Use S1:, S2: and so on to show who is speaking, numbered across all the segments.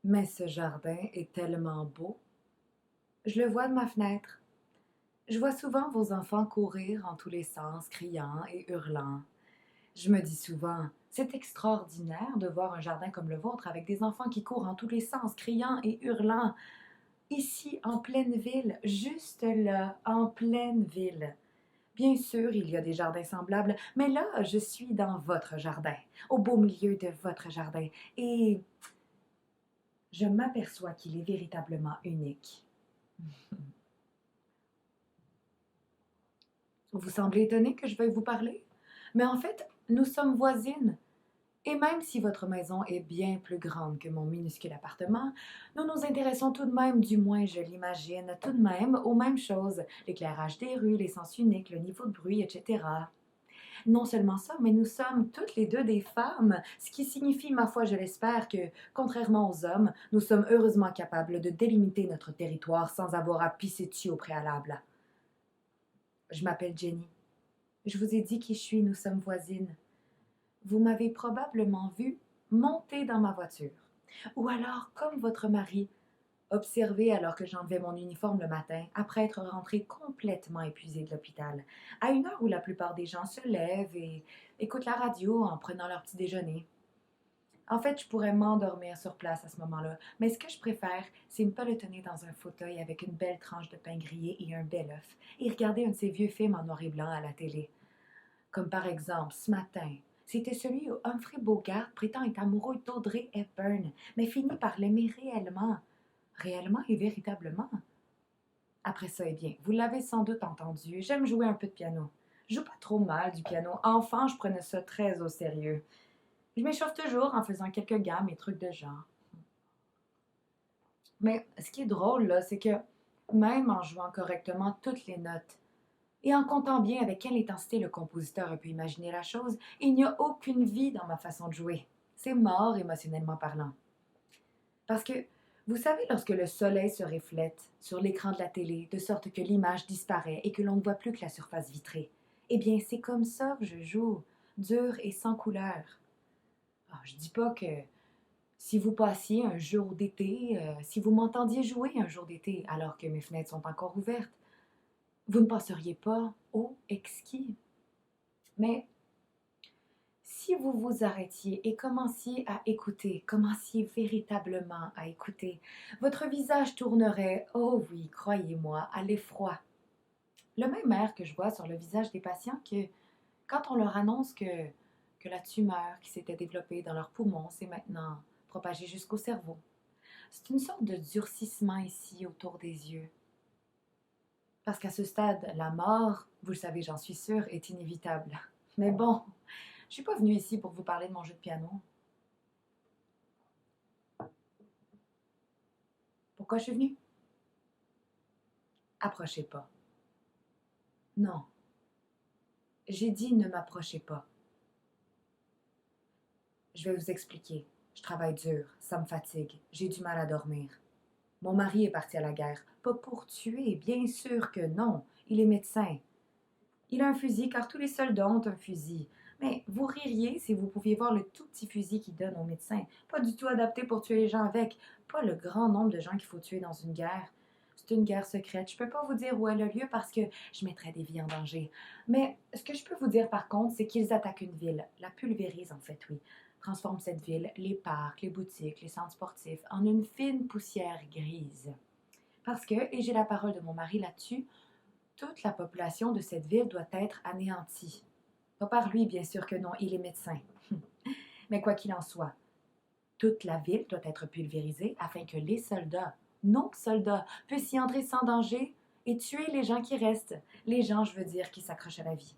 S1: Mais ce jardin est tellement beau. Je le vois de ma fenêtre. Je vois souvent vos enfants courir en tous les sens, criant et hurlant. Je me dis souvent, c'est extraordinaire de voir un jardin comme le vôtre avec des enfants qui courent en tous les sens, criant et hurlant. Ici, en pleine ville, juste là, en pleine ville. Bien sûr, il y a des jardins semblables, mais là, je suis dans votre jardin, au beau milieu de votre jardin, et je m'aperçois qu'il est véritablement unique. Vous semblez étonné que je veuille vous parler, mais en fait, nous sommes voisines. Et même si votre maison est bien plus grande que mon minuscule appartement, nous nous intéressons tout de même, du moins je l'imagine, tout de même aux mêmes choses, l'éclairage des rues, l'essence unique, le niveau de bruit, etc. Non seulement ça, mais nous sommes toutes les deux des femmes, ce qui signifie, ma foi, je l'espère, que, contrairement aux hommes, nous sommes heureusement capables de délimiter notre territoire sans avoir à pisser dessus au préalable. Je m'appelle Jenny. Je vous ai dit qui je suis, nous sommes voisines. Vous m'avez probablement vu monter dans ma voiture. Ou alors, comme votre mari, observer alors que j'enlevais mon uniforme le matin, après être rentrée complètement épuisée de l'hôpital, à une heure où la plupart des gens se lèvent et écoutent la radio en prenant leur petit déjeuner. En fait, je pourrais m'endormir sur place à ce moment-là, mais ce que je préfère, c'est me pelotonner dans un fauteuil avec une belle tranche de pain grillé et un bel œuf, et regarder un de ces vieux films en noir et blanc à la télé. Comme par exemple, ce matin, c'était celui où Humphrey Bogart prétend être amoureux d'Audrey Hepburn, mais finit par l'aimer réellement. Réellement et véritablement. Après ça, eh bien, vous l'avez sans doute entendu, j'aime jouer un peu de piano. Je joue pas trop mal du piano. Enfant, je prenais ça très au sérieux. Je m'échauffe toujours en faisant quelques gammes et trucs de genre. Mais ce qui est drôle, là, c'est que même en jouant correctement toutes les notes, et en comptant bien avec quelle intensité le compositeur a pu imaginer la chose, il n'y a aucune vie dans ma façon de jouer. C'est mort émotionnellement parlant. Parce que, vous savez, lorsque le soleil se reflète sur l'écran de la télé, de sorte que l'image disparaît et que l'on ne voit plus que la surface vitrée, eh bien, c'est comme ça que je joue, dur et sans couleur. Ah, je dis pas que si vous passiez un jour d'été, si vous m'entendiez jouer un jour d'été alors que mes fenêtres sont encore ouvertes, vous ne penseriez pas oh, exquis. Mais si vous vous arrêtiez et commenciez à écouter, commenciez véritablement à écouter, votre visage tournerait, oh oui, croyez-moi, à l'effroi. Le même air que je vois sur le visage des patients que quand on leur annonce que la tumeur qui s'était développée dans leurs poumons s'est maintenant propagée jusqu'au cerveau. C'est une sorte de durcissement ici autour des yeux. Parce qu'à ce stade, la mort, vous le savez, j'en suis sûre, est inévitable. Mais bon, je suis pas venue ici pour vous parler de mon jeu de piano. Pourquoi je suis venue? Approchez pas. Non. J'ai dit ne m'approchez pas. Je vais vous expliquer. Je travaille dur, ça me fatigue, j'ai du mal à dormir. Mon mari est parti à la guerre. Pas pour tuer, bien sûr que non. Il est médecin. Il a un fusil car tous les soldats ont un fusil. Mais vous ririez si vous pouviez voir le tout petit fusil qu'il donne aux médecins. Pas du tout adapté pour tuer les gens avec. Pas le grand nombre de gens qu'il faut tuer dans une guerre. C'est une guerre secrète. Je peux pas vous dire où elle a lieu parce que je mettrais des vies en danger. Mais ce que je peux vous dire par contre, c'est qu'ils attaquent une ville. La pulvérisent en fait, oui. Transforment cette ville, les parcs, les boutiques, les centres sportifs, en une fine poussière grise. Parce que, et j'ai la parole de mon mari là-dessus, toute la population de cette ville doit être anéantie. Pas par lui, bien sûr que non, il est médecin. Mais quoi qu'il en soit, toute la ville doit être pulvérisée afin que les soldats, nos soldats, puissent y entrer sans danger et tuer les gens qui restent. Les gens, je veux dire, qui s'accrochent à la vie.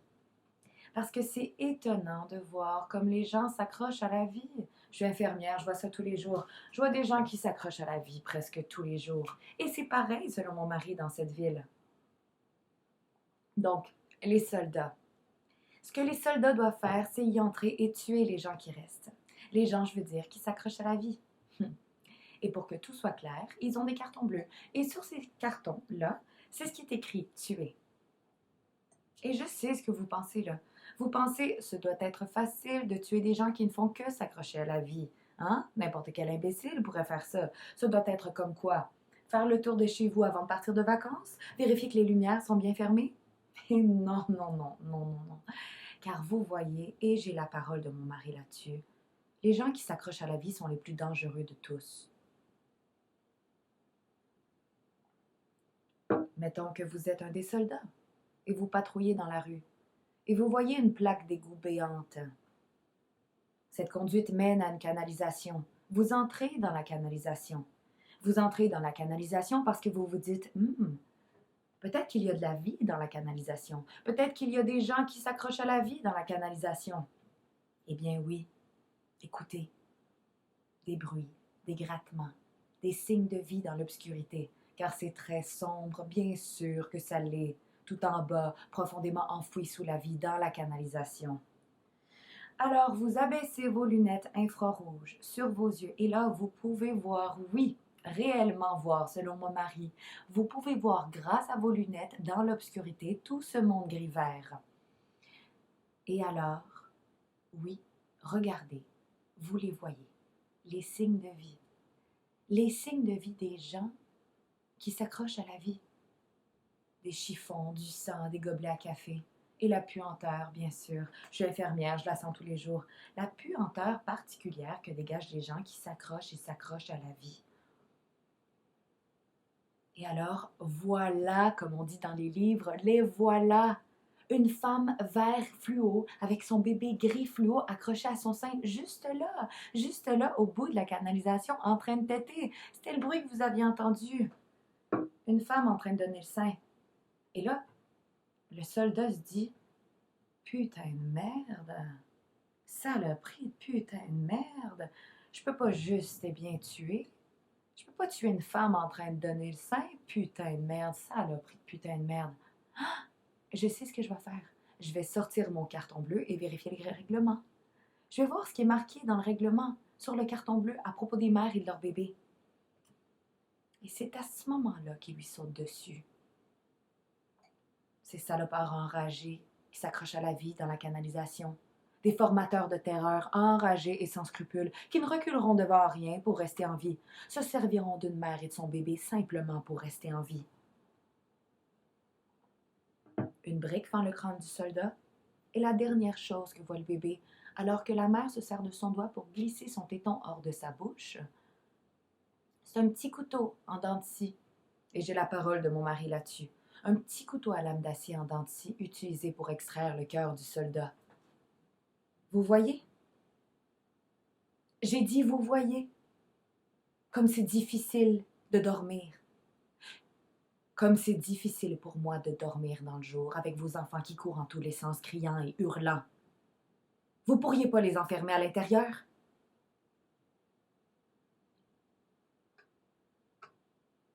S1: Parce que c'est étonnant de voir comme les gens s'accrochent à la vie. Je suis infirmière, je vois ça tous les jours. Je vois des gens qui s'accrochent à la vie presque tous les jours. Et c'est pareil selon mon mari dans cette ville. Donc, les soldats. Ce que les soldats doivent faire, c'est y entrer et tuer les gens qui restent. Les gens, je veux dire, qui s'accrochent à la vie. Et pour que tout soit clair, ils ont des cartons bleus. Et sur ces cartons-là, c'est ce qui est écrit tuer. Et je sais ce que vous pensez là. Vous pensez, ce doit être facile de tuer des gens qui ne font que s'accrocher à la vie. Hein? N'importe quel imbécile pourrait faire ça. Ça doit être comme quoi? Faire le tour de chez vous avant de partir de vacances? Vérifier que les lumières sont bien fermées? Et non, non, non, non, non, non. Car vous voyez, et j'ai la parole de mon mari là-dessus, les gens qui s'accrochent à la vie sont les plus dangereux de tous. Mettons que vous êtes un des soldats et vous patrouillez dans la rue et vous voyez une plaque d'égout béante. Cette conduite mène à une canalisation. Vous entrez dans la canalisation. Vous entrez dans la canalisation parce que vous vous dites peut-être qu'il y a de la vie dans la canalisation. Peut-être qu'il y a des gens qui s'accrochent à la vie dans la canalisation. Eh bien oui, écoutez, des bruits, des grattements, des signes de vie dans l'obscurité, car c'est très sombre, bien sûr que ça l'est, tout en bas, profondément enfoui sous la vie, dans la canalisation. Alors vous abaissez vos lunettes infrarouges sur vos yeux, et là vous pouvez voir, oui, réellement voir, selon mon mari, vous pouvez voir grâce à vos lunettes, dans l'obscurité, tout ce monde gris-vert. Et alors, oui, regardez, vous les voyez, les signes de vie. Les signes de vie des gens qui s'accrochent à la vie. Des chiffons, du sang, des gobelets à café. Et la puanteur, bien sûr. Je suis infirmière, je la sens tous les jours. La puanteur particulière que dégagent les gens qui s'accrochent et s'accrochent à la vie. Et alors, voilà, comme on dit dans les livres, les voilà. Une femme vert fluo avec son bébé gris fluo accroché à son sein, juste là, au bout de la canalisation, en train de téter. C'était le bruit que vous aviez entendu. Une femme en train de donner le sein. Et là, le soldat se dit putain de merde, saloperie de putain de merde, je peux pas juste et bien tuer. Je peux pas tuer une femme en train de donner le sein, putain de merde, saloperie de putain de merde. Ah, je sais ce que je vais faire. Je vais sortir mon carton bleu et vérifier les règlements. Je vais voir ce qui est marqué dans le règlement, sur le carton bleu, à propos des mères et de leurs bébés. Et c'est à ce moment-là qu'il lui saute dessus. Ces salopards enragés qui s'accrochent à la vie dans la canalisation. Des formateurs de terreur enragés et sans scrupules qui ne reculeront devant rien pour rester en vie, se serviront d'une mère et de son bébé simplement pour rester en vie. Une brique fend le crâne du soldat est la dernière chose que voit le bébé alors que la mère se sert de son doigt pour glisser son téton hors de sa bouche. C'est un petit couteau en dents de scie, et j'ai la parole de mon mari là-dessus. Un petit couteau à lame d'acier en dents de scie utilisé pour extraire le cœur du soldat. Vous voyez? J'ai dit vous voyez. Comme c'est difficile de dormir. Comme c'est difficile pour moi de dormir dans le jour avec vos enfants qui courent en tous les sens criant et hurlant. Vous pourriez pas les enfermer à l'intérieur?